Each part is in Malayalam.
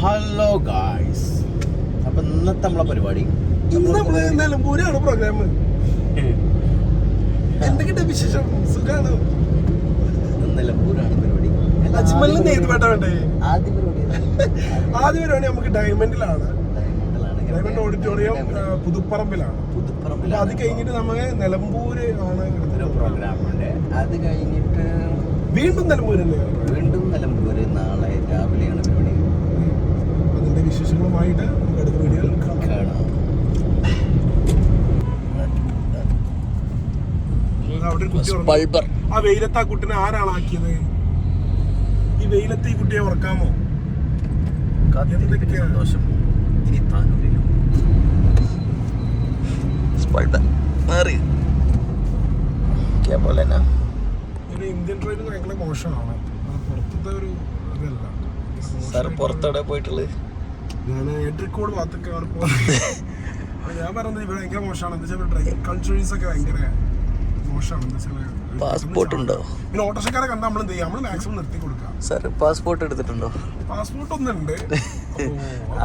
ഹലോ ഗായ്സ്, അപ്പൊ ഇന്നത്തെ നമ്മളെ പരിപാടി നിലമ്പൂരാണ് പ്രോഗ്രാം. എന്തൊക്കെ വിശേഷം? സുഖാണ്. നിലമ്പൂരാണ് പരിപാടി. ആദ്യ പരിപാടി നമുക്ക് ഡയമണ്ടിലാണ്. Diamond auditorium പുതുപ്പറമ്പിലാണ്. അത് കഴിഞ്ഞിട്ട് നമുക്ക് നിലമ്പൂര് ആണ് പ്രോഗ്രാമുണ്ട്. അത് കഴിഞ്ഞിട്ട് വീണ്ടും നിലമ്പൂര് നാളെ രാവിലെയാണ് പരിപാടി. അതിന്റെ വിശേഷങ്ങളുമായിട്ട് നമുക്ക് അടുത്ത വീഡിയോയിൽ കാണാം. അവിടെ ഒരു കുട്ടി, ആ വെയിലത്ത് ആ കുട്ടിനെ ആരാണ് ആക്കിയത്? ഈ വെയിലത്ത് ഈ കുട്ടിയെ ഉറക്കാമോ? സന്തോഷം. ഇനി താനൂരിലും ഒരു ഇന്ത്യൻ ട്രെയിൻ ഭയങ്കര മോശമാണ്. പുറത്തത്തെ ഒരു ഇതല്ല. പുറത്തോടെ പോയിട്ടുള്ളത് ഞാൻ എഡ്രിക്കോട് ഭാഗത്തൊക്കെയാണ് പോകുന്നത്. ഞാൻ പറയുന്നത് ഇവിടെ ഭയങ്കര മോശമാണ്. എന്താ വെച്ചാൽ ട്രെയിൻ കൾച്ചറീസ് ഒക്കെ ഭയങ്കര മോശമാണ്. എന്താ വെച്ചാൽ പാസ്പോർട്ട് ഉണ്ടോ? പിന്നെ ഓട്ടോറിക്ഷക്കാരെ കണ്ടാൽ നമ്മൾ എന്ത് ചെയ്യും? നമ്മൾ മാക്സിമം നിർത്തി കൊടുക്കാം. സാർ പാസ്പോർട്ട് എടുത്തിട്ടുണ്ടോ? പാസ്പോർട്ട് ഒന്നുണ്ട്,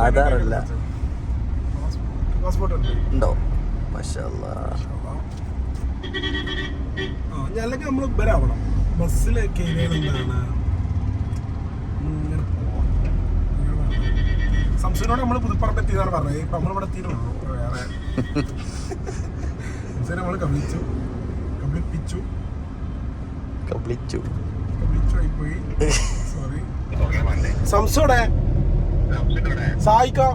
ആധാറല്ല. പാസ്പോർട്ട് ഉണ്ടോ? മാഷാഅല്ലാഹ്. അല്ലെങ്കിൽ നമ്മൾ ഇവരാവണം ബസ്സിൽ കയറിയാൽ എന്താണ് സംശയനോട് നമ്മൾ പുതുപ്പറമ്പ് എത്തിയതാണ് പറഞ്ഞത്. ഇപ്പൊ നമ്മളിവിടെ എത്തിയിട്ടുള്ളൂ. വേറെ നമ്മൾ കബളിപ്പിച്ചു സോറി. സംശയോടെ സഹായിക്കാം.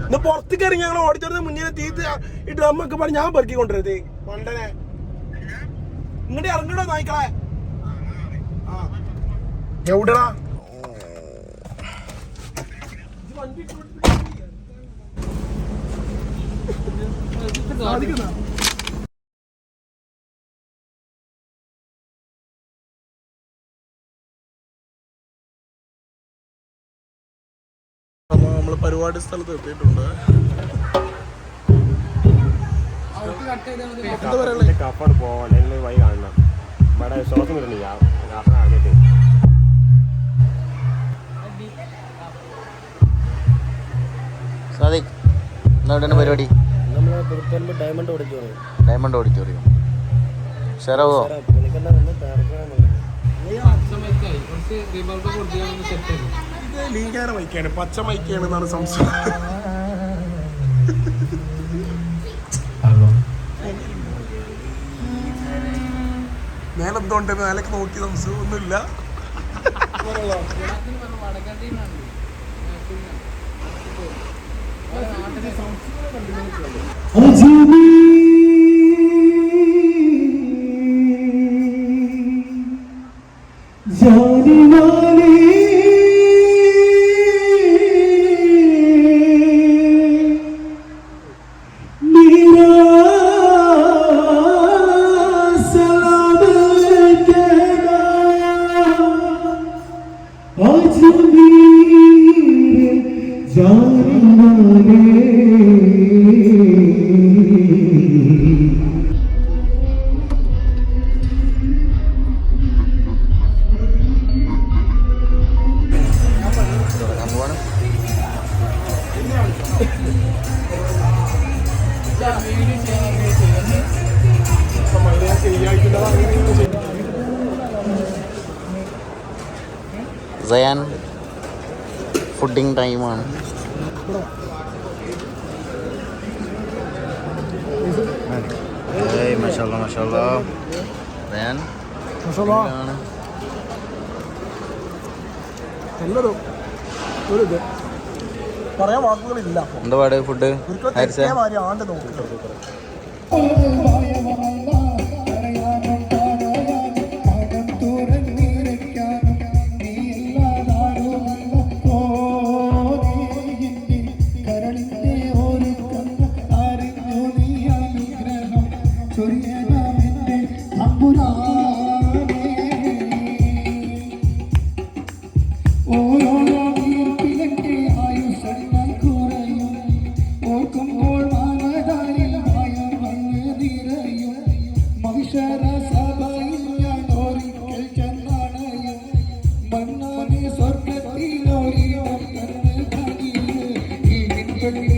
ഇന്ന് പുറത്തേക്ക് ഇറങ്ങി ഞങ്ങൾ ഓടിച്ചോടുന്ന മുന്നേ തീർത്ത് ഈ ഡ്രമ്മൊക്കെ പറഞ്ഞ് ഞാൻ പെറുക്കി കൊണ്ടുവരുത് മണ്ടനെ. ഇങ്ങോട്ട് ഇറങ്ങണോ നായിക്കളെ? എവിടെടാ നമ്മള് പരിപാടി സ്ഥലത്ത് എത്തിയിട്ടുണ്ട്. കപ്പാണ് പോവാൻ വഴി കാണണം. ഇവിടെ ശ്വാസം കിട്ടണില്ല. അറിഞ്ഞിട്ട് സാദിഖ്, എവിടെയാണ് പരിപാടി? നമ്മള് പുതുപ്പറമ്പ് ഡയമണ്ട് ഓഡിറ്റോറിയം. ഷെറവോ? ഇത് ലീഗാര മൈക്കാണ്, പച്ച മൈക്കാണ് എന്നാണ് സംശയം. മേലെന്തോണ്ട് മേലൊക്കെ നോക്കി സംശയം ഒന്നുമില്ല. സയാൻ ഫുഡിങ് ടൈമാണ്. പറയാൻ വാക്കുകളില്ല. എന്താ പാട് ഫുഡ്? ആണ്ട് നോക്കിട്ടോ. ഓർക്കുമ്പോൾ മാനധാരിൽ ആയം വന്ന് നിര ചെല്ലി